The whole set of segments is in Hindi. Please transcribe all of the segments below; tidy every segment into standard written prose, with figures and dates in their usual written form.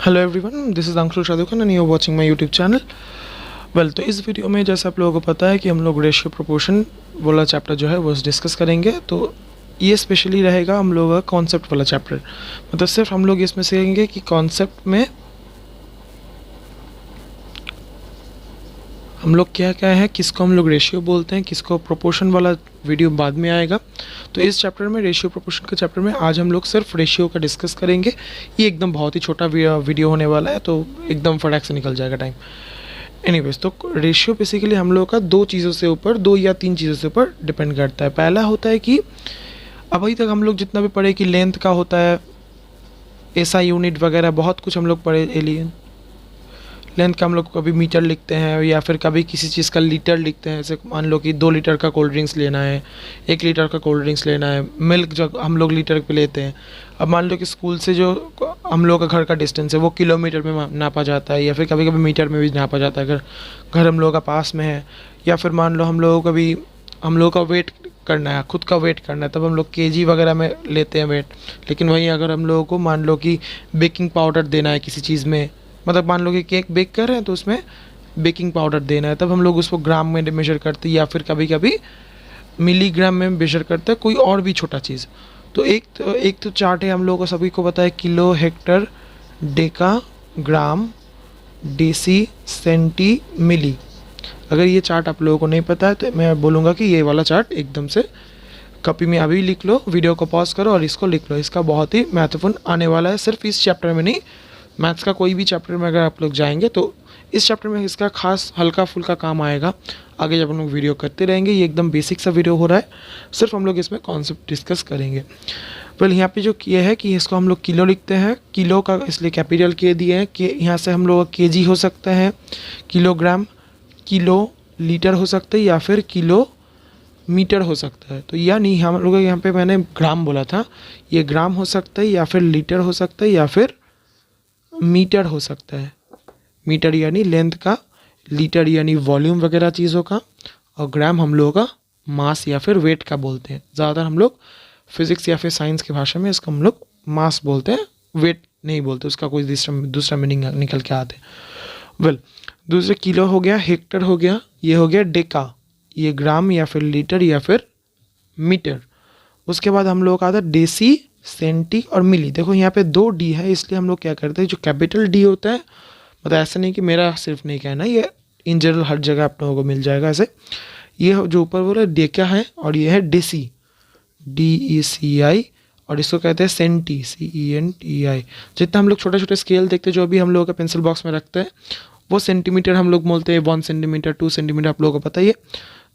Hello everyone, this is Ankul Shahrukh and you are watching my YouTube channel. तो इस वीडियो में जैसे आप लोगों को पता है कि हम लोग रेशियो प्रोपोर्शन वाला चैप्टर जो है वो डिस्कस करेंगे। तो ये स्पेशली रहेगा हम लोग का कॉन्सेप्ट वाला चैप्टर। मतलब सिर्फ हम लोग इसमें सीखेंगे कि कॉन्सेप्ट में हम लोग क्या क्या है, किसको हम लोग रेशियो बोलते हैं, किसको प्रोपोर्शन वाला वीडियो बाद में आएगा। तो इस चैप्टर में रेशियो प्रोपोर्शन के चैप्टर में आज हम लोग सिर्फ रेशियो का डिस्कस करेंगे। ये एकदम बहुत ही छोटा वीडियो होने वाला है, तो एकदम फटाक से निकल जाएगा टाइम। एनीवेज, तो रेशियो बेसिकली हम लोग का दो या तीन चीज़ों से ऊपर डिपेंड करता है। पहला होता है कि अभी तक हम लोग जितना भी पढ़े कि लेंथ का होता है, एसआई यूनिट वगैरह बहुत कुछ हम लोग पढ़े। एलियन लेंथ का हम लोग कभी मीटर लिखते हैं या फिर कभी किसी चीज़ का लीटर लिखते हैं। जैसे मान लो कि 2 लीटर का कोल्ड ड्रिंक्स लेना है, 1 लीटर का कोल्ड ड्रिंक्स लेना है, मिल्क जो हम लोग लीटर पे लेते हैं। अब मान लो कि स्कूल से जो हम लोग का घर का डिस्टेंस है वो किलोमीटर में नापा जाता है, या फिर कभी कभी मीटर में भी नापा जाता है अगर घर हम लोग का पास में है। या फिर मान लो हम लोग कभी हम लोग का वेट करना है, खुद का वेट करना है, तब हम लोग केजी वगैरह में लेते हैं वेट। लेकिन वहीं अगर हम लोगों को मान लो कि बेकिंग पाउडर देना है किसी चीज़ में, मतलब मान लो कि केक बेक कर रहे हैं तो उसमें बेकिंग पाउडर देना है, तब हम लोग उसको ग्राम में मेजर करते हैं, या फिर कभी कभी मिलीग्राम में मेजर करते हैं, कोई और भी छोटा चीज़। तो एक तो चार्ट है, हम लोगों को सभी को पता है, किलो, हेक्टर, डेका, ग्राम, डेसी, सेंटी, मिली। अगर ये चार्ट आप लोगों को नहीं पता है तो मैं बोलूँगा कि ये वाला चार्ट एकदम से कॉपी में अभी लिख लो, वीडियो को पॉज करो और इसको लिख लो। इसका बहुत ही महत्वपूर्ण आने वाला है, सिर्फ इस चैप्टर में नहीं, मैथ्स का कोई भी चैप्टर में अगर आप लोग जाएंगे तो इस चैप्टर में इसका खास हल्का फुल्का काम आएगा। आगे जब हम लोग वीडियो करते रहेंगे, ये एकदम बेसिक सा वीडियो हो रहा है, सिर्फ हम लोग इसमें कॉन्सेप्ट डिस्कस करेंगे। यहाँ पे जो किया है कि इसको हम लोग किलो लिखते हैं, किलो का इसलिए कैपिटल के दिए हैं कि यहाँ से हम लोग केजी हो सकता है, किलोग्राम, किलो लीटर हो सकता है, या फिर किलो मीटर हो सकता है। तो यानी हम लोग यहाँ पे मैंने ग्राम बोला था, ये ग्राम हो सकता है, या फिर लीटर हो सकता है, या फिर मीटर हो सकता है। मीटर यानी लेंथ का, लीटर यानी वॉल्यूम वगैरह चीज़ों का, और ग्राम हम लोगों का मास या फिर वेट का बोलते हैं। ज़्यादातर हम लोग फिजिक्स या फिर साइंस की भाषा में इसको हम लोग मास बोलते हैं, वेट नहीं बोलते, उसका कोई दूसरा मीनिंग निकल के आते हैं। दूसरे किलो हो गया, हेक्टर हो गया, ये हो गया डेका, ये ग्राम या फिर लीटर या फिर मीटर। उसके बाद हम लोग का आता है डेसी, सेंटी और मिली। देखो यहाँ पे 2 डी है, इसलिए हम लोग क्या करते हैं, जो कैपिटल डी होता है, मतलब ऐसा नहीं कि मेरा सिर्फ नहीं कहना, ये इन जनरल हर जगह आप लोगों को मिल जाएगा ऐसे। ये जो ऊपर बोला डेका है, और ये है डेसी, DECI, और इसको कहते हैं सेंटी, CENTI। जितना हम लोग छोटे छोटे स्केल देखते हैं, जो अभी हम लोगों के पेंसिल बॉक्स में रखते हैं, वो सेंटीमीटर हम लोग बोलते हैं। 1 सेंटीमीटर, 2 सेंटीमीटर आप लोगों को पता ही है,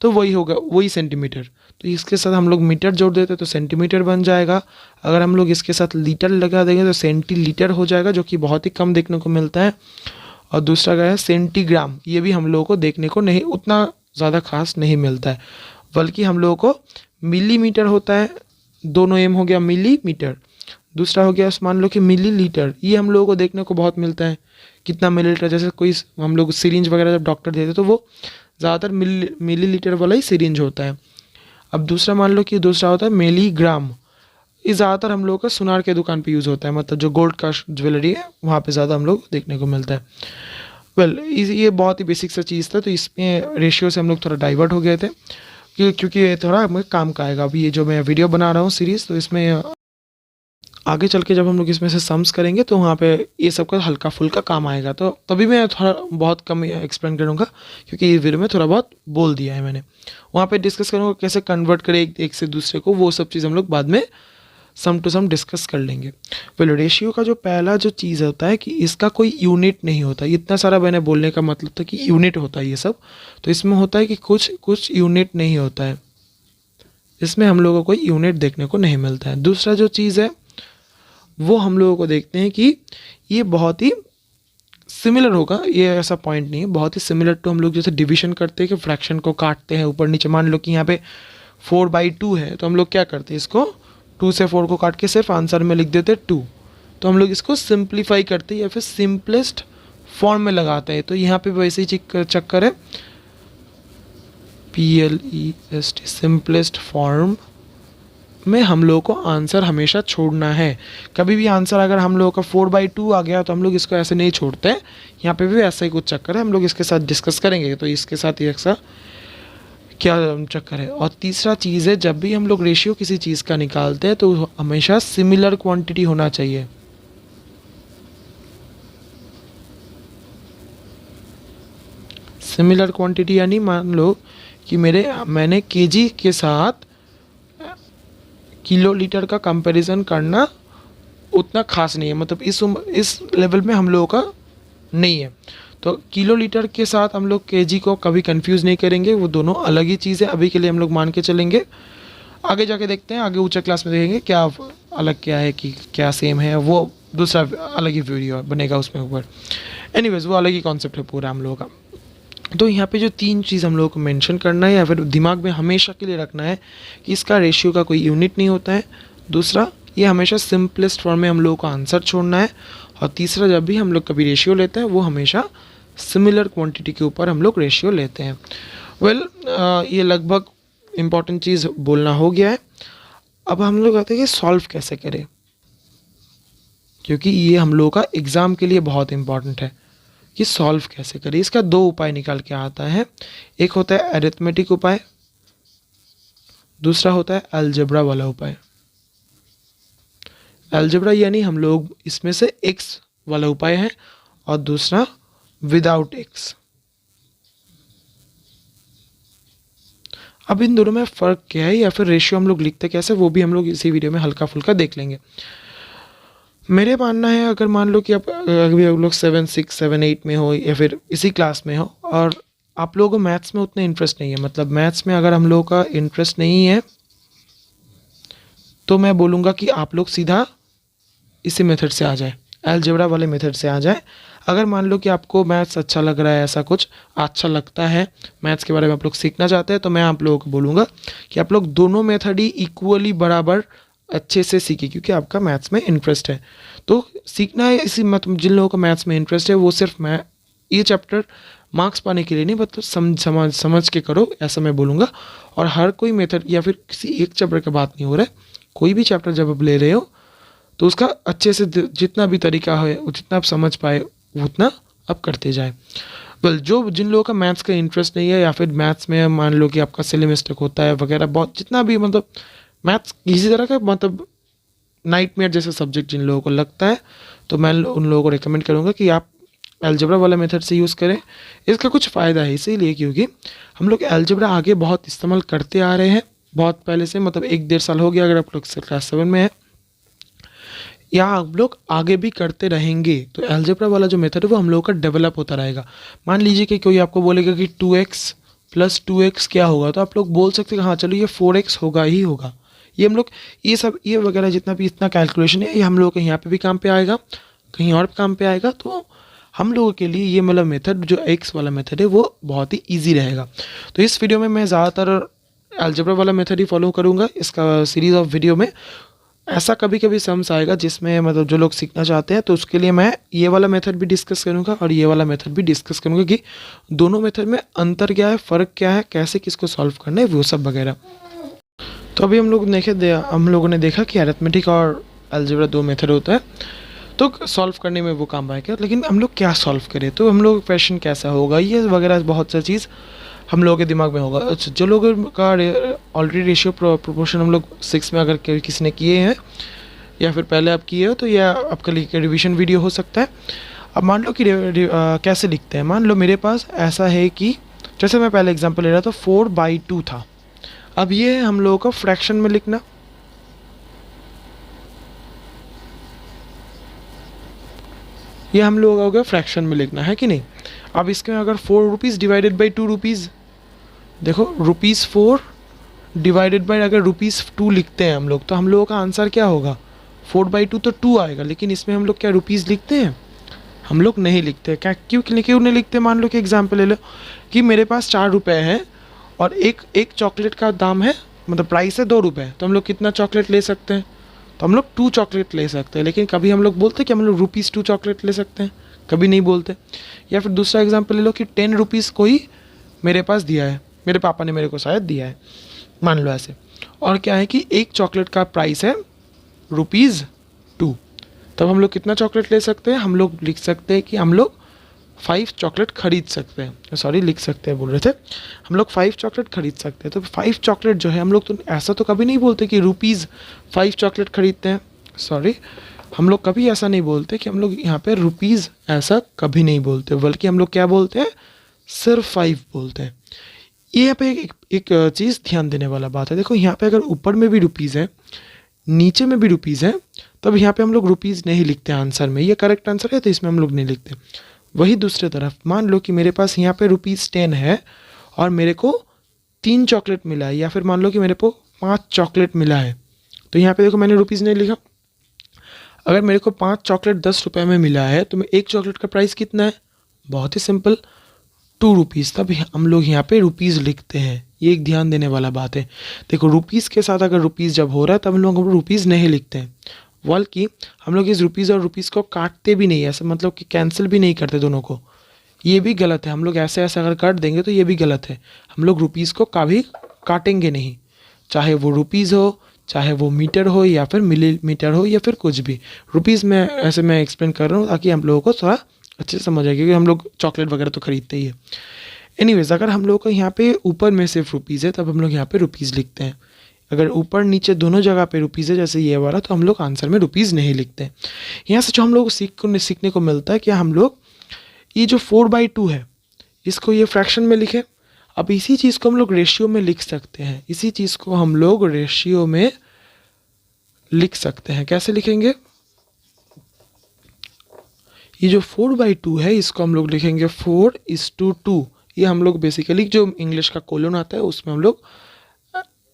तो वही होगा, वही सेंटीमीटर। तो इसके साथ हम लोग मीटर जोड़ देते हैं तो सेंटीमीटर बन जाएगा। अगर हम लोग इसके साथ लीटर लगा देंगे तो सेंटीलीटर हो जाएगा, जो कि बहुत ही कम देखने को मिलता है। और दूसरा क्या है, सेंटीग्राम, ये भी हम लोगों को देखने को नहीं उतना ज़्यादा खास नहीं मिलता है, बल्कि हम लोगों को मिलीमीटर होता है। दोनों एम हो गया मिलीमीटर, दूसरा हो गया मान लो कि मिलीलीटर, ये हम लोगों को देखने को बहुत मिलता है, कितना मिलीलीटर। जैसे कोई हम लोग सिरिंज वगैरह जब डॉक्टर देते तो वो ज़्यादातर मिलीलीटर वाला ही सिरिंज होता है। अब दूसरा मान लो कि दूसरा होता है मिलीग्राम, ये ज़्यादातर हम लोग का सुनार के दुकान पे यूज़ होता है, मतलब जो गोल्ड का ज्वेलरी है वहाँ पे ज़्यादा हम लोग देखने को मिलता है। ये बहुत ही बेसिक सा चीज़ था, तो इसमें रेशियो से हम लोग थोड़ा डाइवर्ट हो गए थे, क्योंकि ये थोड़ा हमें काम का आएगा। अभी ये जो मैं वीडियो बना रहा हूँ सीरीज़, तो इसमें आगे चल के जब हम लोग इसमें से सम्स करेंगे तो वहाँ पे ये सब का हल्का फुल्का काम आएगा, तो तभी मैं थोड़ा बहुत कम एक्सप्लेन करूँगा, क्योंकि ये वीडियो में थोड़ा बहुत बोल दिया है मैंने। वहाँ पे डिस्कस करूँगा कैसे कन्वर्ट करें एक से दूसरे को, वो सब चीज़ हम लोग बाद में सम टू सम डिस्कस कर लेंगे। रेशियो का जो पहला जो चीज़ होता है कि इसका कोई यूनिट नहीं होता। इतना सारा मैंने बोलने का मतलब था कि यूनिट होता है ये सब, तो इसमें होता है कि कुछ यूनिट नहीं होता है, इसमें हम लोगों को कोई यूनिट देखने को नहीं मिलता है। दूसरा जो चीज़ है वो हम लोगों को देखते हैं कि ये बहुत ही सिमिलर होगा, ये ऐसा पॉइंट नहीं है, बहुत ही सिमिलर टू हम लोग जैसे डिवीजन करते हैं कि फ्रैक्शन को काटते हैं ऊपर नीचे। मान लो कि यहाँ पे 4/2 है, तो हम लोग क्या करते हैं, इसको 2 से 4 को काट के सिर्फ आंसर में लिख देते हैं 2। तो हम लोग इसको सिंप्लीफाई करते हैं या फिर सिंपलेस्ट फॉर्म में लगाते हैं। तो यहाँ पे वैसे ही चक्कर है, PLEST, सिंपलेस्ट फॉर्म में हम लोगों को आंसर हमेशा छोड़ना है। कभी भी आंसर अगर हम लोगों का 4/2 आ गया तो हम लोग इसको ऐसे नहीं छोड़ते हैं। यहाँ पे भी ऐसा ही कुछ चक्कर है, हम लोग इसके साथ डिस्कस करेंगे। तो इसके साथ ये ऐसा क्या चक्कर है। और तीसरा चीज़ है, जब भी हम लोग रेशियो किसी चीज़ का निकालते हैं तो हमेशा सिमिलर क्वांटिटी होना चाहिए। सिमिलर क्वांटिटी यानी मान लो कि मैंने केजी के साथ किलो लीटर का कंपैरिजन करना उतना खास नहीं है, मतलब इस लेवल में हम लोगों का नहीं है। तो किलो लीटर के साथ हम लोग केजी को कभी कंफ्यूज नहीं करेंगे, वो दोनों अलग ही चीज़ है। अभी के लिए हम लोग मान के चलेंगे, आगे जाके देखते हैं, आगे ऊंचे क्लास में देखेंगे क्या अलग क्या है कि क्या सेम है, वो दूसरा अलग ही वीडियो बनेगा उसमें ऊपर। एनीवेज वो अलग ही कॉन्सेप्ट है पूरा हम लोगों का। तो यहाँ पे जो 3 चीज़ हम लोग को मेंशन करना है या फिर दिमाग में हमेशा के लिए रखना है कि इसका रेशियो का कोई यूनिट नहीं होता है। दूसरा, ये हमेशा सिंपलेस्ट फॉर्म में हम लोगों को आंसर छोड़ना है। और तीसरा, जब भी हम लोग कभी रेशियो लेते हैं वो हमेशा सिमिलर क्वांटिटी के ऊपर हम लोग रेशियो लेते हैं। ये लगभग इम्पॉर्टेंट चीज़ बोलना हो गया है। अब हम लोग कहते हैं कि सॉल्व कैसे करें, क्योंकि ये हम लोगों का एग्ज़ाम के लिए बहुत इम्पॉर्टेंट है कि सॉल्व कैसे करें। इसका 2 उपाय निकाल के आता है। एक होता है अरिथमेटिक उपाय, दूसरा होता है अलजेब्रा वाला उपाय। अलजेब्रा यानी हम लोग इसमें से एक्स वाला उपाय है और दूसरा विदाउट एक्स। अब इन दोनों में फ़र्क क्या है या फिर रेशियो हम लोग लिखते कैसे, वो भी हम लोग इसी वीडियो में हल्का फुल्का देख लेंगे। मेरे मानना है, अगर मान लो कि अभी आप लोग 7, 6, 7, 8 में हो या फिर इसी क्लास में हो और आप लोगों को मैथ्स में उतना इंटरेस्ट नहीं है, मतलब मैथ्स में अगर हम लोगों का इंटरेस्ट नहीं है तो मैं बोलूँगा कि आप लोग सीधा इसी मेथड से आ जाए, अलजेब्रा वाले मेथड से आ जाए। अगर मान लो कि आपको मैथ्स अच्छा लग रहा है, ऐसा कुछ अच्छा लगता है, मैथ्स के बारे में आप लोग सीखना चाहते हैं, तो मैं आप लोगों को बोलूँगा कि आप लोग दोनों मेथड ही इक्वली बराबर अच्छे से सीखिए, क्योंकि आपका मैथ्स में इंटरेस्ट है। तो सीखना है इसी, मतलब जिन लोगों का मैथ्स में इंटरेस्ट है वो सिर्फ मैं ये चैप्टर मार्क्स पाने के लिए नहीं, मतलब समझ के करो, ऐसा मैं बोलूँगा। और हर कोई मेथड या फिर किसी एक चैप्टर का बात नहीं हो रहा है, कोई भी चैप्टर जब आप ले रहे हो तो उसका अच्छे से जितना भी तरीका है, जितना आप समझ पाए उतना आप करते जाए। जिन लोगों का मैथ्स का इंटरेस्ट नहीं है या फिर मैथ्स में मान लो कि आपका सिली मिस्टेक होता है वगैरह, बहुत जितना भी, मतलब मैथ्स किसी तरह का मतलब नाइटमेयर जैसा सब्जेक्ट जिन लोगों को लगता है, तो मैं उन लोगों को रिकमेंड करूँगा कि आप अलजेब्रा वाला मेथड से यूज़ करें। इसका कुछ फ़ायदा है, इसीलिए क्योंकि हम लोग अलजेब्रा आगे बहुत इस्तेमाल करते आ रहे हैं, बहुत पहले से, मतलब 1-1.5 साल हो गया अगर आप लोग क्लास 7 में है, या आप लोग आगे भी करते रहेंगे। तो अलजेब्रा वाला जो मेथड है वो हम लोगों का डेवलप होता रहेगा। मान लीजिए कि कोई आपको बोलेगा कि 2x + 2x क्या होगा, तो आप लोग बोल सकते हैं हाँ चलो ये 4x होगा ही होगा। ये हम लोग ये वगैरह जितना भी इतना कैलकुलेशन है, ये हम लोगों के यहाँ पे भी काम पे आएगा, कहीं और काम पे आएगा। तो हम लोगों के लिए ये मतलब मेथड जो एक्स वाला मेथड है वो बहुत ही ईजी रहेगा। तो इस वीडियो में मैं ज़्यादातर अलजेब्रा वाला मेथड ही फॉलो करूँगा। इसका सीरीज़ ऑफ वीडियो में ऐसा कभी कभी सम्स आएगा जिसमें मतलब जो लोग सीखना चाहते हैं, तो उसके लिए मैं ये वाला मेथड भी डिस्कस करूँगा और ये वाला मेथड भी डिस्कस करूँगा कि दोनों मेथड में अंतर क्या है, फ़र्क क्या है, कैसे किसको सॉल्व करना है, वो सब वगैरह। तो अभी हम लोगों ने देखा कि अरिथमेटिक और अलजेब्रा 2 मेथड होता है, तो सॉल्व करने में वो काम आएगा। लेकिन हम लोग क्या सॉल्व करें, तो हम लोग क्वेश्चन कैसा होगा, ये वगैरह बहुत सा चीज़ हम लोगों के दिमाग में होगा। जो लोगों का ऑलरेडी रेशियो प्रोपोर्शन हम लोग 6 में अगर किसी ने किए हैं या फिर पहले आप किए हो, तो यह आपके लिए रिवीजन वीडियो हो सकता है। अब मान लो कि कैसे लिखते हैं, मान लो मेरे पास ऐसा है कि जैसे मैं पहले एग्जांपल ले रहा था 4/2 था। अब ये है हम लोगों का फ्रैक्शन में लिखना। ये हम लोगों का हो गया फ्रैक्शन में लिखना, है कि नहीं। अब इसके में अगर 4 रुपीज़ डिवाइडेड बाई 2 रुपीज़, देखो ₹4 डिवाइडेड बाई अगर ₹2 लिखते हैं हम लोग, तो हम लोगों का आंसर क्या होगा, 4/2 तो 2 आएगा। लेकिन इसमें हम लोग क्या रुपीज़ लिखते हैं, हम लोग नहीं लिखते। क्या क्यों नहीं लिखते, मान लो कि एग्जाम्पल ले लो कि मेरे पास 4 रुपये हैं और एक चॉकलेट का दाम है, मतलब प्राइस है 2 रुपये, तो हम लोग कितना चॉकलेट ले सकते हैं, तो हम लोग 2 चॉकलेट ले सकते हैं। लेकिन कभी हम लोग बोलते हैं कि हम लोग ₹2 चॉकलेट ले सकते हैं, कभी नहीं बोलते। या फिर दूसरा एग्जांपल ले लो कि 10 रुपीज़ कोई मेरे पास दिया है, मेरे पापा ने मेरे को शायद दिया है, मान लो ऐसे। और क्या है कि एक चॉकलेट का प्राइस है ₹2। तब हम लोग कितना चॉकलेट ले सकते हैं, हम लोग लिख सकते हैं कि हम लोग 5 चॉकलेट खरीद सकते हैं, सॉरी लिख सकते हैं बोल रहे थे, हम लोग 5 चॉकलेट खरीद सकते हैं। तो 5 चॉकलेट जो है हम लोग तो ऐसा तो कभी नहीं बोलते कि ₹5 चॉकलेट खरीदते हैं, सॉरी हम लोग कभी ऐसा नहीं बोलते कि हम लोग यहाँ पे रुपीज़, ऐसा कभी नहीं बोलते, बल्कि हम लोग क्या बोलते हैं, सिर्फ 5 बोलते हैं। ये यहाँ पे एक चीज़ ध्यान देने वाला बात है। देखो यहाँ पे अगर ऊपर में भी रुपीज़ है, नीचे में भी रुपीज़ है, तब यहाँ पे हम लोग रुपीज़ नहीं लिखते आंसर में। ये करेक्ट आंसर है तो इसमें हम लोग नहीं लिखते। वही दूसरे तरफ मान लो कि मेरे पास यहाँ पे ₹10 है और मेरे को 3 चॉकलेट मिला है, या फिर मान लो कि मेरे को 5 चॉकलेट मिला है, तो यहाँ पे देखो मैंने रुपीज़ नहीं लिखा। अगर मेरे को 5 चॉकलेट ₹10 में मिला है तो मैं एक चॉकलेट का प्राइस कितना है, बहुत ही सिंपल, ₹2। तब हम लोग यहाँ पे रुपीज़ लिखते हैं। ये एक ध्यान देने वाला बात है। देखो रुपीज़ के साथ अगर रुपीज़ जब हो रहा है तब हम लोग रुपीज़ नहीं लिखते हैं, बल्कि हम लोग इस रुपीज़ और रुपीज़ को काटते भी नहीं, ऐसा मतलब कि कैंसिल भी नहीं करते दोनों को। ये भी गलत है, हम लोग ऐसे ऐसे अगर काट देंगे तो ये भी गलत है। हम लोग रुपीज़ को कभी काटेंगे नहीं, चाहे वो रुपीज़ हो, चाहे वो मीटर हो, या फिर मिलीमीटर हो, या फिर कुछ भी। रुपीज़ में ऐसे मैं एक्सप्लेन कर रहा हूँ ताकि हम लोगों को थोड़ा अच्छे से समझ आए, क्योंकि हम लोग चॉकलेट वगैरह तो खरीदते ही है। एनीवेज, अगर हम लोग को यहाँ पे ऊपर में सिर्फ रुपीज़ है तब हम लोग यहाँ पे रुपीज़ लिखते हैं। अगर ऊपर नीचे दोनों जगह पे रुपीज़ है जैसे ये वाला, तो हम लोग आंसर में रुपीज़ नहीं लिखते हैं। यहाँ से जो हम लोग सीखने को मिलता है कि हम लोग ये जो 4/2 है इसको ये फ्रैक्शन में लिखें। अब इसी चीज़ को हम लोग रेशियो में लिख सकते हैं, इसी चीज़ को हम लोग रेशियो में लिख सकते हैं। कैसे लिखेंगे, ये जो 4/2 है इसको हम लोग लिखेंगे 4:2। ये हम लोग बेसिकली जो इंग्लिश का कोलन आता है उसमें हम लोग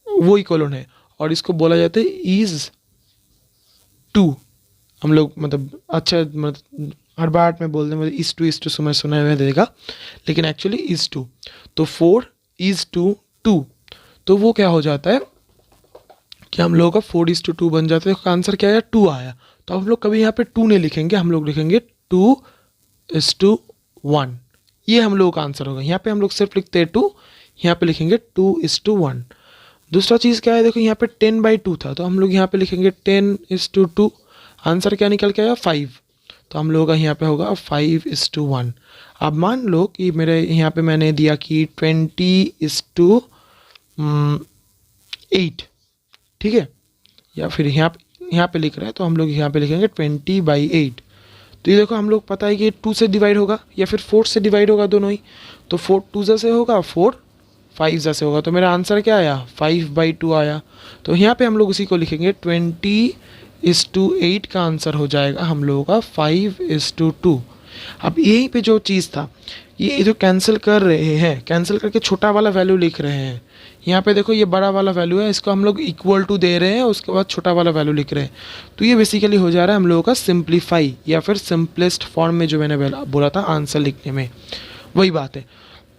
वही कोलन है, और इसको बोला जाता है इज टू। हम लोग मतलब अच्छा मतलब हर बार में बोलते हैं इज टू समय सुना हुआ देगा, लेकिन एक्चुअली इज टू। तो 4:2, तो वो क्या हो जाता है कि हम लोगों का 4:2 बन जाता है। आंसर क्या आया, 2 आया। तो हम लोग कभी यहाँ पे 2 नहीं लिखेंगे, हम लोग लिखेंगे 2:1। ये हम लोगों का आंसर होगा। यहाँ पे हम लोग सिर्फ लिखते हैं 2, यहाँ पे लिखेंगे 2:1। दूसरा चीज़ क्या है, देखो यहाँ पे 10/2 था, तो हम लोग यहाँ पे लिखेंगे 10:2। आंसर क्या निकल के आया, 5। तो हम लोगों का यहाँ पे होगा 5:1। अब मान लो कि मेरे यहाँ पे मैंने दिया कि 20:8, ठीक है, या फिर यहाँ पे लिख रहा है तो हम लोग यहाँ पे लिखेंगे 20/8। तो ये देखो हम लोग पता है कि 2 से डिवाइड होगा या फिर 4 से डिवाइड होगा, दोनों ही। तो 4 2 से होगा, 4 5 से होगा, तो मेरा आंसर क्या आया, 5/2 आया। तो यहाँ पे हम लोग उसी को लिखेंगे 20:8 का आंसर हो जाएगा हम लोगों का 5:2। अब यहीं पे जो चीज़ था, ये जो कैंसिल कर रहे हैं, कैंसिल करके छोटा वाला वैल्यू लिख रहे हैं। यहाँ पे देखो ये बड़ा वाला वैल्यू है, इसको हम लोग इक्वल टू दे रहे हैं, उसके बाद छोटा वाला वैल्यू लिख रहे हैं। तो ये बेसिकली हो जा रहा है हम लोगों का सिंप्लीफाई, या फिर सिंपलेस्ट फॉर्म में जो मैंने बोला था आंसर लिखने में, वही बात है।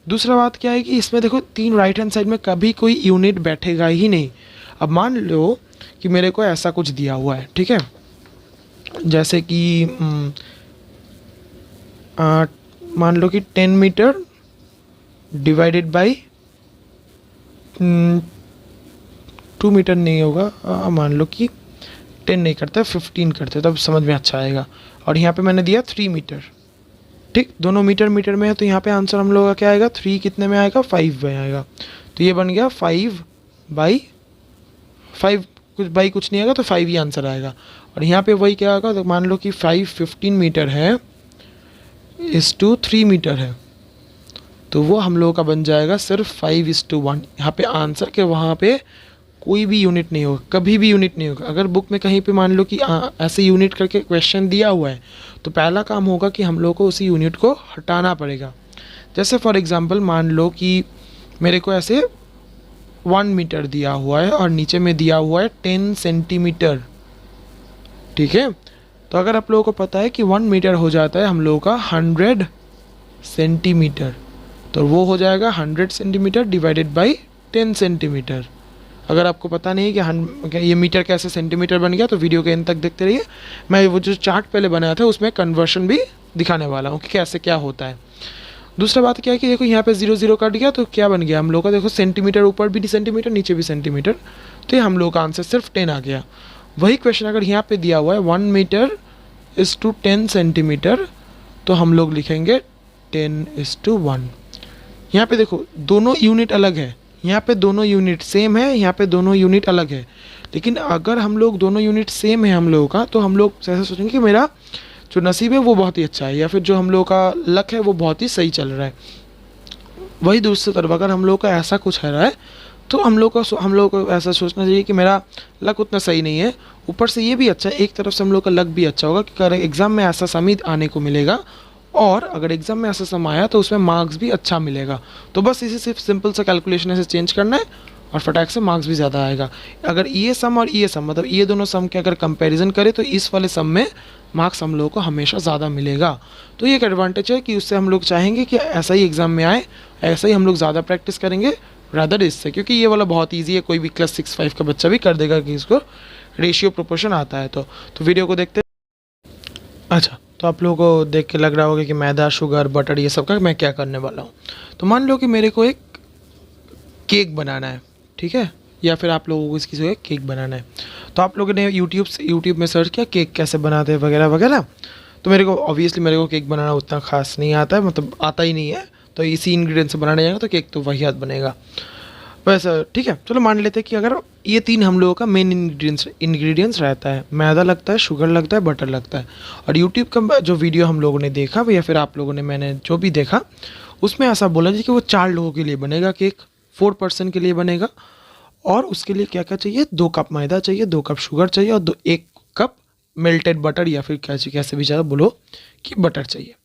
दूसरा बात क्या है कि इसमें देखो 3 राइट हैंड साइड में कभी कोई यूनिट बैठेगा ही नहीं। अब मान लो कि मेरे को ऐसा कुछ दिया हुआ है, ठीक है, जैसे कि मान लो कि 10 मीटर डिवाइडेड बाई 2 मीटर नहीं होगा, मान लो कि 10 नहीं करता, 15 करते, तब समझ में अच्छा आएगा। और यहाँ पे मैंने दिया 3 मीटर, ठीक, दोनों मीटर में है, तो यहाँ पे आंसर हम लोग का क्या आएगा, 3 कितने में आएगा, 5 में आएगा। तो ये बन गया 5/5, कुछ नहीं आएगा तो 5 ही आंसर आएगा। और यहाँ पे वही क्या आएगा, तो मान लो कि 15 मीटर है, 3 मीटर है, तो वो हम लोगों का बन जाएगा सिर्फ 5:1। यहाँ पे आंसर के वहाँ पे कोई भी यूनिट नहीं होगा, कभी भी यूनिट नहीं होगा। अगर बुक में कहीं पे मान लो कि ऐसे यूनिट करके क्वेश्चन दिया हुआ है, तो पहला काम होगा कि हम लोग को उसी यूनिट को हटाना पड़ेगा। जैसे फॉर एग्जांपल मान लो कि मेरे को ऐसे 1 मीटर दिया हुआ है और नीचे में दिया हुआ है 10 सेंटीमीटर, ठीक है। तो अगर आप लोगों को पता है कि 1 मीटर हो जाता है हम लोगों का 100 सेंटीमीटर, तो वो हो जाएगा 100 सेंटीमीटर डिवाइडेड बाई 10 सेंटीमीटर। अगर आपको पता नहीं है कि ये मीटर कैसे सेंटीमीटर बन गया, तो वीडियो के एंड तक देखते रहिए। मैं वो जो चार्ट पहले बनाया था उसमें कन्वर्शन भी दिखाने वाला हूँ कि कैसे क्या होता है। दूसरा बात क्या है कि देखो यहाँ पे 0 0 कट गया तो क्या बन गया हम लोग का, देखो सेंटीमीटर, ऊपर भी सेंटीमीटर नीचे भी सेंटीमीटर, तो ये हम लोग का आंसर सिर्फ 10 आ गया। वही क्वेश्चन अगर यहाँ पे दिया हुआ है 1 मीटर इज टू 10 सेंटीमीटर, तो हम लोग लिखेंगे 10:1। यहाँ पे देखो दोनों यूनिट अलग है, यहाँ पे दोनों यूनिट सेम है, यहाँ पे दोनों यूनिट अलग है। लेकिन अगर हम लोग दोनों यूनिट सेम है हम लोगों का, तो हम लोग ऐसा सोचेंगे कि मेरा जो नसीब है वो बहुत ही अच्छा है, या फिर जो हम लोग का लक है वो बहुत ही सही चल रहा है। वही दूसरी तरफ अगर हम लोग का ऐसा कुछ है रहा है, तो हम लोग को ऐसा सोचना चाहिए कि मेरा लक उतना सही नहीं है, ऊपर से ये भी अच्छा है, एक तरफ से हम लोग का लक भी अच्छा होगा कि अगर एग्ज़ाम में ऐसा सम आने को मिलेगा, और अगर एग्ज़ाम में ऐसा सम आया तो उसमें मार्क्स भी अच्छा मिलेगा। तो बस इसे सिर्फ सिंपल सा कैलकुलेशन ऐसे चेंज करना है और फटाक से मार्क्स भी ज़्यादा आएगा। अगर ये सम और ये सम, मतलब ये दोनों सम के अगर कंपैरिजन करें तो इस वाले सम में मार्क्स हम लोगों को हमेशा ज़्यादा मिलेगा। तो ये एक एडवांटेज है कि उससे हम लोग चाहेंगे कि ऐसा ही एग्ज़ाम में आए, ऐसा ही हम लोग ज़्यादा प्रैक्टिस करेंगे रादर इससे, क्योंकि ये वाला बहुत ईजी है, कोई भी क्लास 6-5 का बच्चा भी कर देगा कि इसको रेशियो प्रोपोर्शन आता है। तो वीडियो को देखते हैं। अच्छा, तो आप लोगों को देख के लग रहा होगा कि मैदा, शुगर, बटर ये सब का मैं क्या करने वाला हूँ। तो मान लो कि मेरे को एक केक बनाना है, ठीक है, या फिर आप लोगों को किसी को एक केक बनाना है। तो आप लोगों ने यूट्यूब में सर्च किया केक कैसे बनाते हैं वगैरह वगैरह। तो मेरे को केक बनाना उतना खास नहीं आता है, मतलब आता ही नहीं है। तो इसी इंग्रेडिएंट से बनाने जाएगा तो केक तो वही हाथ बनेगा वैसा, ठीक है। चलो मान लेते हैं कि अगर ये 3 हम लोगों का मेन इंग्रेडिएंट्स रहता है, मैदा लगता है, शुगर लगता है, बटर लगता है। और यूट्यूब का जो वीडियो हम लोगों ने देखा या फिर आप लोगों ने मैंने जो भी देखा, उसमें ऐसा बोला जी कि वो 4 लोगों के लिए बनेगा केक, 4 पर्सन के लिए बनेगा। और उसके लिए क्या क्या चाहिए, 2 कप मैदा चाहिए, 2 कप शुगर चाहिए और 1 कप मेल्टेड बटर, या फिर कैसे भी ज़्यादा बोलो कि बटर चाहिए।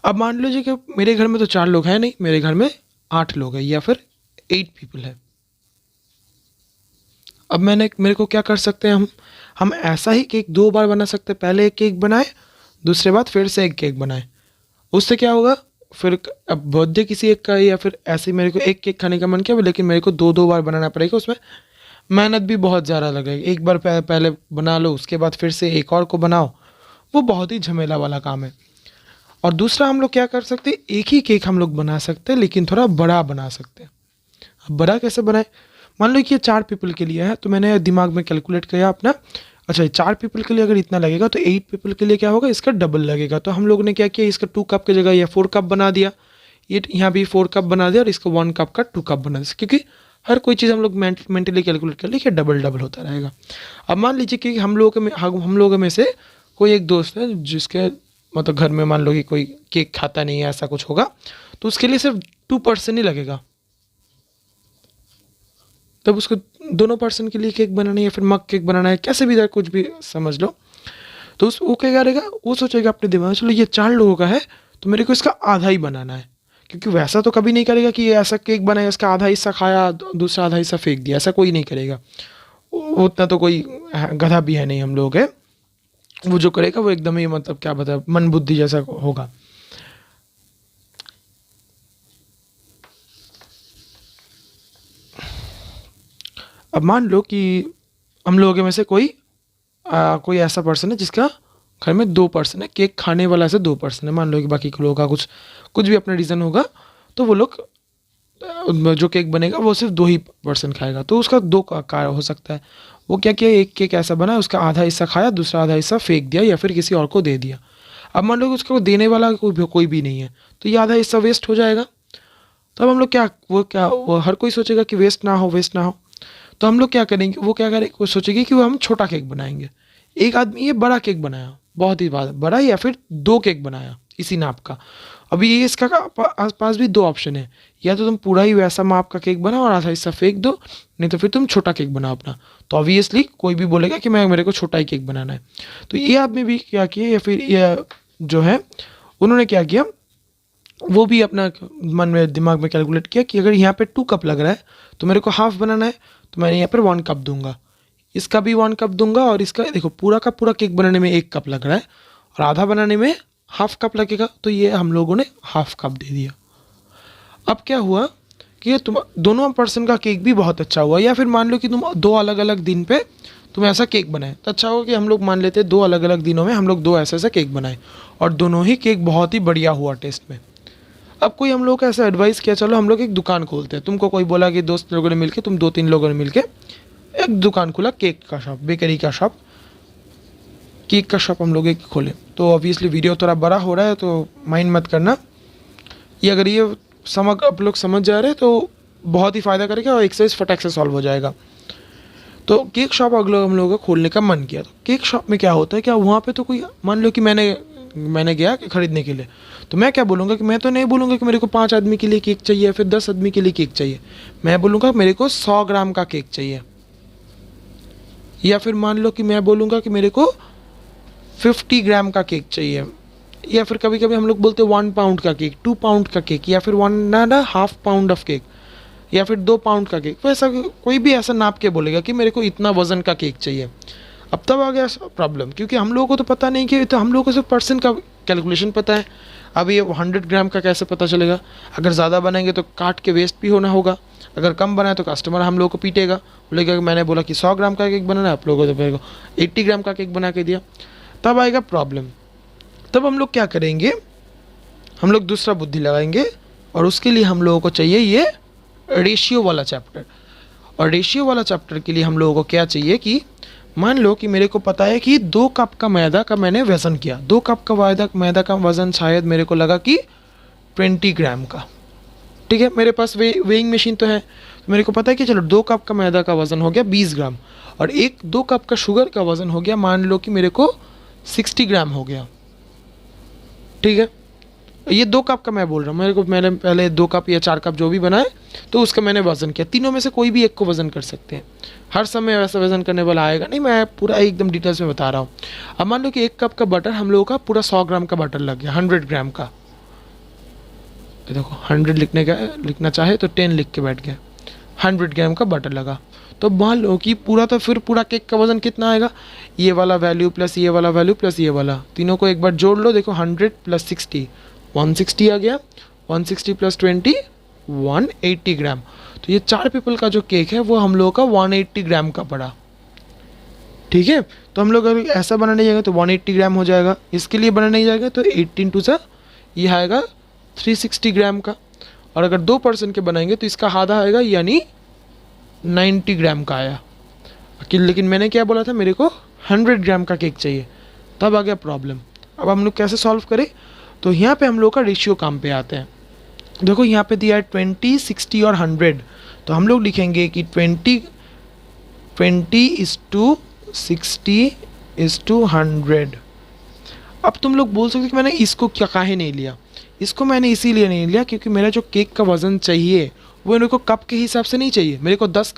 अब मान लीजिए कि मेरे घर में तो 4 लोग हैं नहीं, मेरे घर में 8 लोग हैं या फिर 8 पीपल है। अब मेरे को क्या कर सकते हैं, हम ऐसा ही केक 2 बार बना सकते हैं। पहले एक केक बनाए, दूसरे बाद फिर से एक केक बनाए। उससे क्या होगा, फिर अब बर्थडे किसी एक का या फिर ऐसे ही मेरे को एक केक खाने का मन किया, लेकिन मेरे को 2 बार बनाना पड़ेगा, उसमें मेहनत भी बहुत ज़्यादा लगेगी। एक बार पहले बना लो, उसके बाद फिर से एक और को बनाओ, वो बहुत ही झमेला वाला काम है। और दूसरा हम लोग क्या कर सकते हैं, एक ही केक हम लोग बना सकते हैं लेकिन थोड़ा बड़ा बना सकते हैं। अब बड़ा कैसे बनाए, मान लो कि ये 4 पीपल के लिए है, तो मैंने दिमाग में कैलकुलेट किया अपना। अच्छा, 4 पीपल के लिए अगर इतना लगेगा तो 8 पीपल के लिए क्या होगा, इसका डबल लगेगा। तो हम लोगों ने क्या किया, इसका 2 कप की जगह या 4 कप बना दिया, ये यहाँ भी 4 कप बना दिया और इसका 1 कप का 2 कप बना दिया, क्योंकि हर कोई चीज़ हम लोग मेंटली कैलकुलेट कर ली कि डबल डबल होता रहेगा। अब मान लीजिए कि हम लोगों में से कोई एक दोस्त है जिसके मतलब घर में मान लो कि कोई केक खाता नहीं है, ऐसा कुछ होगा, तो उसके लिए सिर्फ 2 पर्सन ही लगेगा। तब उसको दोनों पर्सन के लिए केक बनाना है या फिर मग केक बनाना है, कैसे भी कुछ भी समझ लो। तो वो क्या करेगा, वो सोचेगा अपने दिमाग में, चलो ये 4 लोगों का है तो मेरे को इसका आधा ही बनाना है। क्योंकि वैसा तो कभी नहीं करेगा कि ये ऐसा केक बनाया, इसका आधा हिस्सा खाया, दूसरा आधा हिस्सा फेंक दिया, ऐसा कोई नहीं करेगा। उतना तो कोई गधा भी है नहीं हम लोग है। वो जो करेगा वो एकदम ही मतलब क्या बता, मन बुद्धि जैसा होगा। अब मान लो कि हम लोगों में से कोई ऐसा पर्सन है जिसका घर में 2 पर्सन है, केक खाने वाला से 2 पर्सन है। मान लो कि बाकी के लोगों का कुछ भी अपना रीज़न होगा, तो वो लोग जो केक बनेगा वो सिर्फ 2 ही पर्सन खाएगा, तो उसका 2 का हो सकता है। वो क्या किया, एक केक ऐसा बना, उसका आधा हिस्सा खाया, दूसरा आधा हिस्सा फेंक दिया या फिर किसी और को दे दिया। अब मान लो कि उसको देने वाला कोई भी नहीं है, तो ये आधा हिस्सा वेस्ट हो जाएगा। तो अब हम लोग वो हर कोई सोचेगा कि वेस्ट ना हो। तो हम लोग क्या करेंगे, वो सोचेगी कि वो हम छोटा केक बनाएंगे। एक आदमी ये बड़ा केक बनाया, बहुत ही बड़ा, या फिर 2 केक बनाया इसी नाप का। अभी ये इसका पास भी 2 ऑप्शन है, या तो तुम पूरा ही वैसा माप का केक बनाओ और आधा हिस्सा फेंक दो, नहीं तो फिर तुम छोटा केक बनाओ अपना। तो ऑब्वियसली कोई भी बोलेगा कि मेरे को छोटा ही केक बनाना है। तो ये आदमी भी क्या किया, या फिर ये जो है उन्होंने क्या किया, वो भी अपना मन में दिमाग में कैलकुलेट किया कि अगर यहाँ पे 2 कप लग रहा है तो मेरे को हाफ बनाना है, तो मैंने यहाँ पर 1 कप दूंगा, इसका भी 1 कप दूंगा, और इसका देखो पूरा का पूरा केक बनाने में 1 कप लग रहा है और आधा बनाने में हाफ कप लगेगा, तो ये हम लोगों ने हाफ कप दे दिया। अब क्या हुआ कि तुम दोनों पर्सन का केक भी बहुत अच्छा हुआ। या फिर मान लो कि तुम 2 अलग अलग दिन पे तुम ऐसा केक बनाए, तो अच्छा होगा कि हम लोग मान लेते 2 अलग अलग दिनों में हम लोग 2 ऐसा केक बनाए और दोनों ही केक बहुत ही बढ़िया हुआ टेस्ट में। अब कोई हम लोग को ऐसा एडवाइस किया, चलो हम लोग एक दुकान खोलते हैं। तुमको कोई बोला कि दोस्त लोगों ने मिलके, तुम 2-3 लोगों ने मिलके एक दुकान खोला, केक का शॉप, बेकरी का शॉप, केक का शॉप हम लोग एक खोले। तो ऑब्वियसली वीडियो थोड़ा बड़ा हो रहा है तो माइंड मत करना। ये अगर ये आप लोग समझ जा रहे हैं तो बहुत ही फ़ायदा करेगा और एक्सरसाइज फटाक से सॉल्व हो जाएगा। तो केक शॉप अगले हम लोगों को खोलने का मन किया। तो केक शॉप में क्या होता है, क्या वहाँ पे तो कोई, मान लो कि मैंने गया कि ख़रीदने के लिए, तो मैं क्या बोलूँगा कि मैं तो नहीं बोलूँगा कि मेरे को 5 आदमी के लिए केक चाहिए, फिर 10 आदमी के लिए केक चाहिए। मैं बोलूँगा मेरे को 100 ग्राम का केक चाहिए। या फिर मान लो कि मैं बोलूँगा कि मेरे को 50 ग्राम का केक चाहिए। या फिर कभी कभी हम लोग बोलते हैं 1 पाउंड का केक, 2 पाउंड का केक, या फिर 1.5 पाउंड ऑफ केक, या फिर 2 पाउंड का केक। तो ऐसा कोई भी ऐसा नाप के बोलेगा कि मेरे को इतना वज़न का केक चाहिए। अब तब आ गया प्रॉब्लम, क्योंकि हम लोगों को तो पता नहीं कि, तो हम लोगों को सिर्फ पर्सन का कैलकुलेशन पता है। अब ये 100 ग्राम का कैसे पता चलेगा? अगर ज़्यादा बनाएंगे तो काट के वेस्ट भी होना होगा, अगर कम बनाए तो कस्टमर हम लोग को पीटेगा, बोलेगा कि मैंने बोला कि 100 ग्राम का केक बनाना है, आप लोगों को तो मेरे को 80 ग्राम का केक बना के दिया। तब आएगा प्रॉब्लम। तब हम लोग क्या करेंगे, हम लोग दूसरा बुद्धि लगाएंगे, और उसके लिए हम लोगों को चाहिए ये रेशियो वाला चैप्टर। और रेशियो वाला चैप्टर के लिए हम लोगों को क्या चाहिए कि मान लो कि मेरे को पता है कि 2 कप का मैदा का मैंने वज़न किया, 2 कप का मैदा का वज़न शायद मेरे को लगा कि 20 ग्राम का। ठीक है, मेरे पास वेइंग मशीन तो है, तो मेरे को पता है कि चलो 2 कप का मैदा का वज़न हो गया 20 ग्राम, और 2 कप का शुगर का वज़न हो गया, मान लो कि मेरे को 60 ग्राम हो गया। ठीक है, ये 2 कप का मैं बोल रहा हूँ, मैंने पहले 2 कप या 4 कप जो भी बनाए, तो उसका मैंने वज़न किया। तीनों में से कोई भी एक को वज़न कर सकते हैं, हर समय वैसा वज़न करने वाला आएगा नहीं, मैं पूरा एकदम डिटेल्स में बता रहा हूँ। अब मान लो कि 1 कप का बटर हम लोगों का पूरा 100 ग्राम का बटर लग गया, 100 ग्राम का। देखो 100 लिखना चाहे तो 10 लिख के बैठ गया, 100 ग्राम का बटर लगा। तो मान लो कि पूरा केक का वज़न कितना आएगा, ये वाला वैल्यू प्लस ये वाला वैल्यू प्लस ये वाला, तीनों को एक बार जोड़ लो। देखो 100 प्लस 60 160 आ गया, 160 प्लस 20 180 ग्राम। तो ये 4 पीपल का जो केक है वो हम लोगों का 180 ग्राम का पड़ा। ठीक है, तो हम लोग अगर ऐसा बनाने जाएंगे तो 180 ग्राम हो जाएगा। इसके लिए बनाने जाएगा तो 18 टू सा ये आएगा 360 ग्राम का। और अगर 2 पर्सन के बनाएंगे तो इसका आधा आएगा, यानी 90 ग्राम का आया। लेकिन मैंने क्या बोला था, मेरे को 100 ग्राम का केक चाहिए। तब आ गया प्रॉब्लम। अब हम लोग कैसे सॉल्व करें, तो यहाँ पे हम लोग का रेशियो काम पे आते हैं। देखो यहाँ पे दिया है 20, 60 और 100, तो हम लोग लिखेंगे कि 20:60:100। अब तुम लोग बोल सकते हो कि मैंने इसको क्या काहे नहीं लिया। इसको मैंने इसीलिए नहीं लिया क्योंकि मेरा जो केक का वज़न चाहिए वो मेरे को कप के हिसाब से नहीं चाहिए। मेरे को 10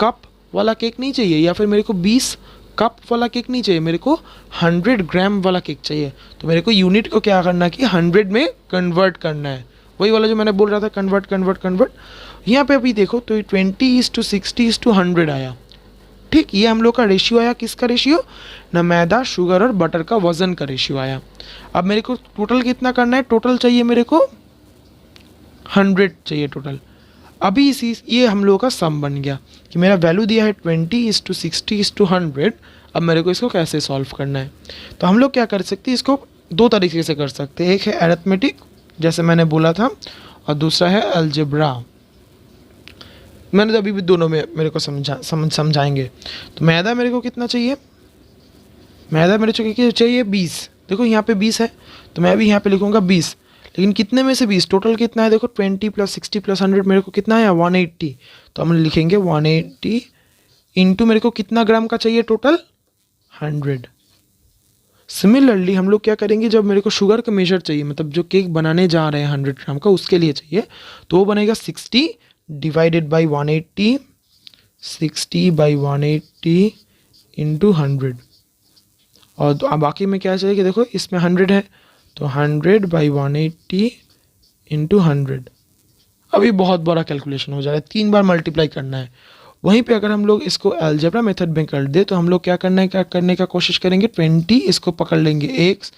कप वाला केक नहीं चाहिए, या फिर मेरे को 20 कप वाला केक नहीं चाहिए, मेरे को 100 ग्राम वाला केक चाहिए। तो मेरे को यूनिट को क्या करना है कि 100 में कन्वर्ट करना है। वही वाला जो मैंने बोल रहा था, कन्वर्ट। यहाँ पे अभी देखो तो 20:60:100 आया। ठीक, ये हम लोग का रेशियो आया। किसका रेशियो? ना मैदा, शुगर और बटर का वज़न का रेशियो आया। अब मेरे को टोटल कितना करना है, टोटल चाहिए मेरे को 100 चाहिए टोटल। अभी ये हम लोगों का सम बन गया कि मेरा वैल्यू दिया है 20:60:100। अब मेरे को इसको कैसे सॉल्व करना है, तो हम लोग क्या कर सकते हैं, इसको 2 तरीके से कर सकते हैं। एक है अरिथमेटिक, जैसे मैंने बोला था, और दूसरा है अलजेब्रा। मैंने तो अभी भी दोनों में मेरे को समझाएंगे। तो मैदा मेरे को कितना चाहिए, मैदा मेरे को चाहिए 20। देखो यहाँ पे 20 है, तो मैं भी यहाँ पे लिखूँगा 20। लेकिन कितने में से 20, टोटल कितना है, देखो 20 प्लस 60 प्लस 100 मेरे को कितना है 180। तो हम लिखेंगे 180 इंटू मेरे को कितना ग्राम का चाहिए टोटल 100। सिमिलरली हम लोग क्या करेंगे, जब मेरे को शुगर का मेजर चाहिए, मतलब जो केक बनाने जा रहे हैं 100 ग्राम का, उसके लिए चाहिए, तो वो बनेगा 60 डिवाइडेड बाई 180, 60/180 इंटू 100। और बाकी में क्या चाहिए कि देखो इसमें 100 है, तो 100/180 इंटू 100। अभी बहुत बड़ा कैलकुलेशन हो जा रहा है, 3 बार मल्टीप्लाई करना है। वहीं पे अगर हम लोग इसको अलजेब्रा मेथड में कर दे तो हम लोग क्या करने का कोशिश करेंगे, 20 इसको पकड़ लेंगे x,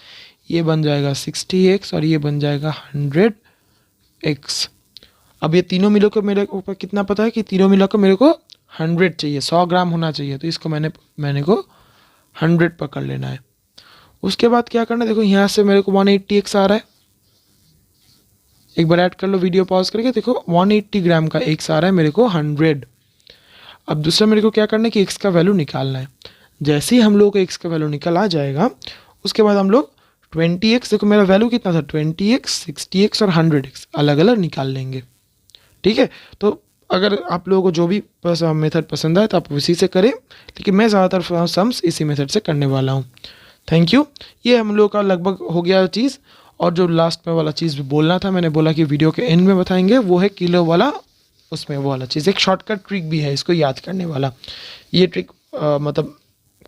ये बन जाएगा 60x और ये बन जाएगा 100x। अब ये तीनों मिलो को मेरे ऊपर कितना पता है कि तीनों मिला को मेरे को 100 चाहिए, 100 ग्राम होना चाहिए। तो इसको मैंने को 100 पकड़ लेना है। उसके बाद क्या करना है, देखो यहाँ से मेरे को 180x आ रहा है, एक बार ऐड कर लो वीडियो पॉज करके, देखो 180 ग्राम का x आ रहा है मेरे को 100। अब दूसरा मेरे को क्या करना है कि x का वैल्यू निकालना है। जैसे ही हम लोग को x का वैल्यू निकल आ जाएगा, उसके बाद हम लोग 20x, देखो मेरा वैल्यू कितना था 20x, 60x और 100x अलग अलग निकाल लेंगे। ठीक है, तो अगर आप लोगों को जो भी मेथड पसंद आए तो आप उसी से करें, लेकिन मैं ज़्यादातर सम्स इसी मेथड से करने वाला हूँ। Thank you. ये हम लोग का लगभग हो गया चीज़। और जो लास्ट में वाला चीज़ भी बोलना था, मैंने बोला कि वीडियो के एंड में बताएंगे, वो है किलो वाला, उसमें वो वाला चीज़। एक शॉर्टकट ट्रिक भी है इसको याद करने वाला। ये ट्रिक मतलब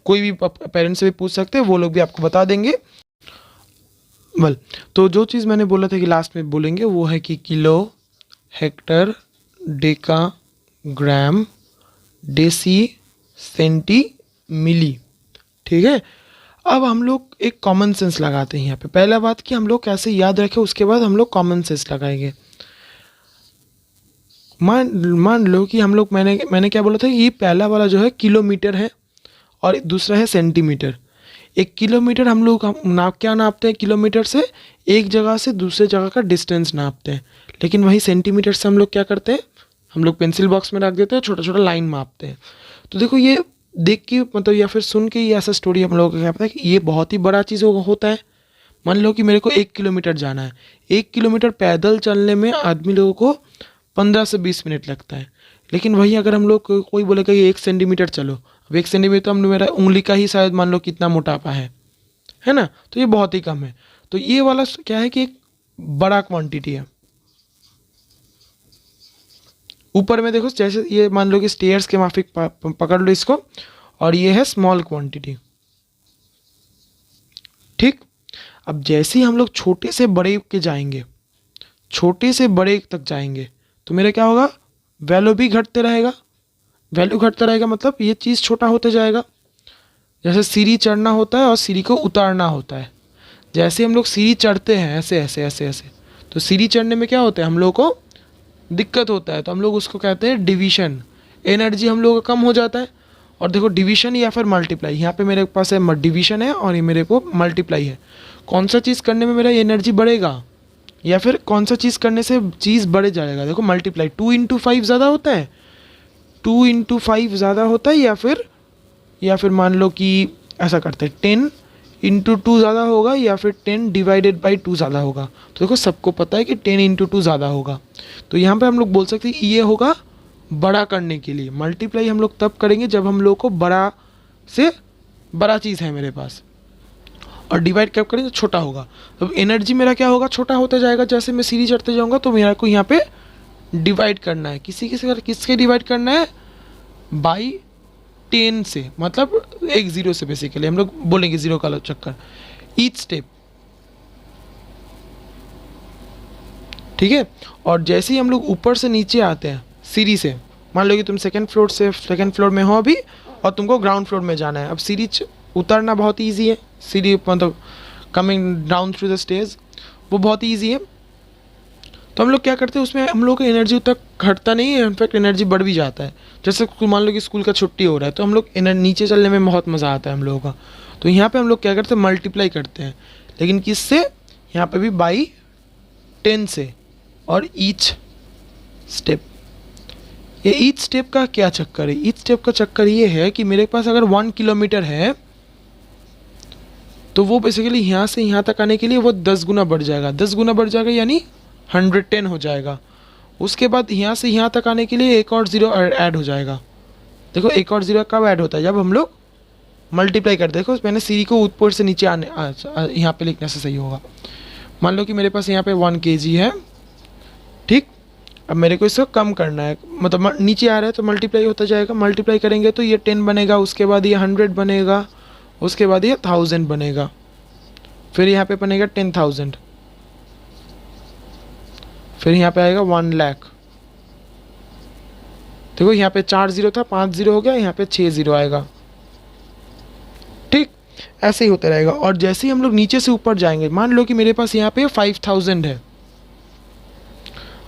कोई भी पेरेंट्स से भी पूछ सकते हैं, वो लोग भी आपको बता देंगे। वेल, तो जो चीज़ मैंने बोला था कि लास्ट में बोलेंगे, वो है कि किलो, हेक्टर, डेका, ग्राम, डेसी, सेंटी, मिली। ठीक है, अब हम लोग एक कॉमन सेंस लगाते हैं यहाँ पे। पहला बात कि हम लोग कैसे याद रखें, उसके बाद हम लोग कॉमन सेंस लगाएंगे। मान लो कि हम लोग मैंने क्या बोला था, ये पहला वाला जो है किलोमीटर है और दूसरा है सेंटीमीटर। एक किलोमीटर हम लोग क्या नापते हैं, किलोमीटर से एक जगह से दूसरे जगह का डिस्टेंस नापते हैं। लेकिन वही सेंटीमीटर से हम लोग क्या करते हैं, हम लोग पेंसिल बॉक्स में रख देते हैं, छोटा छोटा लाइन मापते हैं। तो देखो ये देख के मतलब या फिर सुन के ये ऐसा स्टोरी हम लोगों को क्या पता है कि ये बहुत ही बड़ा चीज़ होता है। मान लो कि मेरे को 1 किलोमीटर जाना है, 1 किलोमीटर पैदल चलने में आदमी लोगों को 15 से 20 मिनट लगता है। लेकिन वही अगर हम लोग कोई बोलेगा ये 1 सेंटीमीटर चलो, अब 1 सेंटीमीटर तो हम मेरा उंगली का ही शायद मान लो कितना मोटापा है ना, तो ये बहुत ही कम है। तो ये वाला क्या है कि एक बड़ा क्वांटिटी है। ऊपर में देखो, जैसे ये मान लो कि स्टेयर्स के माफिक पकड़ लो इसको, और ये है स्मॉल क्वांटिटी। ठीक, अब जैसे ही हम लोग छोटे से बड़े के जाएंगे, छोटे से बड़े तक जाएंगे, तो मेरा क्या होगा, वैल्यू भी घटते रहेगा। वैल्यू घटता रहेगा मतलब ये चीज़ छोटा होते जाएगा। जैसे सीढ़ी चढ़ना होता है और सीढ़ी को उतारना होता है। जैसे हम लोग सीढ़ी चढ़ते हैं ऐसे ऐसे ऐसे ऐसे, तो सीढ़ी चढ़ने में क्या होता है, हम लोग को दिक्कत होता है, तो हम लोग उसको कहते हैं डिवीजन। एनर्जी हम लोग का कम हो जाता है। और देखो डिवीजन या फिर मल्टीप्लाई, यहाँ पे मेरे पास है डिवीजन है और ये मेरे को मल्टीप्लाई है। कौन सा चीज़ करने में मेरा एनर्जी बढ़ेगा या फिर कौन सा चीज़ करने से चीज़ बढ़ जाएगा। देखो मल्टीप्लाई 2 इंटू 5 ज़्यादा होता है, 2 इंटू 5 ज़्यादा होता है, या फिर मान लो कि ऐसा करते हैं 10 इंटू 2 ज़्यादा होगा, या फिर 10 डिवाइडेड बाई 2 ज़्यादा होगा। तो देखो सबको पता है कि 10 इंटू 2 ज़्यादा होगा। तो यहाँ पे हम लोग बोल सकते हैं कि ये होगा बड़ा करने के लिए। मल्टीप्लाई हम लोग तब करेंगे जब हम लोग को बड़ा से बड़ा चीज़ है मेरे पास, और डिवाइड कब करेंगे तो छोटा होगा। तो एनर्जी मेरा क्या होगा, छोटा होता जाएगा। जैसे मैं सीढ़ी चढ़ते जाऊँगा तो मेरा को यहाँ पे डिवाइड करना है, किसके डिवाइड करना है, बाई 10 से, मतलब एक ज़ीरो से। बेसिकली हम लोग बोलेंगे ज़ीरो का चक्कर ईच स्टेप। ठीक है, और जैसे ही हम लोग ऊपर से नीचे आते हैं सीढ़ी से, मान लो कि तुम सेकंड फ्लोर में हो अभी और तुमको ग्राउंड फ्लोर में जाना है। अब सीढ़ी उतरना बहुत ईजी है, सीढ़ी मतलब coming down through the stage वो बहुत ईजी है। तो हम लोग क्या करते हैं, उसमें हम लोग का एनर्जी उतना घटता नहीं है, इनफैक्ट एनर्जी बढ़ भी जाता है। जैसे मान लो कि स्कूल का छुट्टी हो रहा है तो हम लोग नीचे चलने में बहुत मज़ा आता है हम लोगों का। तो यहाँ पे हम लोग क्या करते हैं, मल्टीप्लाई करते हैं, लेकिन किससे, यहाँ पे भी बाई 10 से, और ईच स्टेप। ये ईच स्टेप का क्या चक्कर है, ईच स्टेप का चक्कर ये है कि मेरे पास अगर 1 किलोमीटर है तो वो बेसिकली यहाँ से यहाँ तक आने के लिए वो 10 गुना बढ़ जाएगा। 10 गुना बढ़ जाएगा यानी 110 हो जाएगा। उसके बाद यहाँ से यहाँ तक आने के लिए एक और ज़ीरो ऐड हो जाएगा। देखो एक और ज़ीरो कब ऐड होता है, जब हम लोग मल्टीप्लाई करते हैं। देखो मैंने सीढ़ी को ऊपर से नीचे आने यहाँ पे लिखने से सही होगा। मान लो कि मेरे पास यहाँ पे 1 kg है, ठीक। अब मेरे को इसको कम करना है, मतलब नीचे आ रहा है तो मल्टीप्लाई होता जाएगा। मल्टीप्लाई करेंगे तो ये 10 बनेगा, उसके बाद ये 100 बनेगा, उसके बाद ये 1000 बनेगा, फिर यहाँ पे बनेगा 10,000, फिर यहाँ पे आएगा 1 लाख। देखो यहाँ पे 4 ज़ीरो था, 5 ज़ीरो हो गया, यहाँ पे 6 ज़ीरो आएगा। ठीक, ऐसे ही होता रहेगा। और जैसे ही हम लोग नीचे से ऊपर जाएंगे, मान लो कि मेरे पास यहाँ पे 5000 है,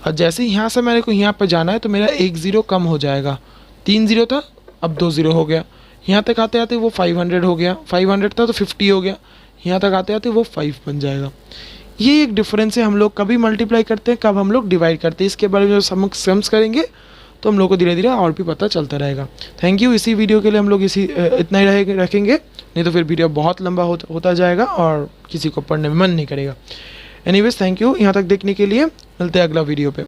और जैसे ही यहाँ से मेरे को यहाँ पे जाना है तो मेरा 1 ज़ीरो कम हो जाएगा। 3 ज़ीरो था, अब 2 ज़ीरो हो गया। यहाँ तक आते आते वो 500 हो गया, 500 था तो 50 हो गया, यहाँ तक आते आते वो 5 बन जाएगा। ये एक डिफरेंस है, हम लोग कभी मल्टीप्लाई करते हैं, कब हम लोग डिवाइड करते हैं। इसके बारे में जब हम सम्स करेंगे तो हम लोग को धीरे धीरे और भी पता चलता रहेगा। Thank you. इसी वीडियो के लिए हम लोग इतना ही रखेंगे, नहीं तो फिर वीडियो बहुत लंबा होता जाएगा और किसी को पढ़ने में मन नहीं करेगा। एनीवेज थैंक यू यहाँ तक देखने के लिए, मिलते हैं अगला वीडियो पे।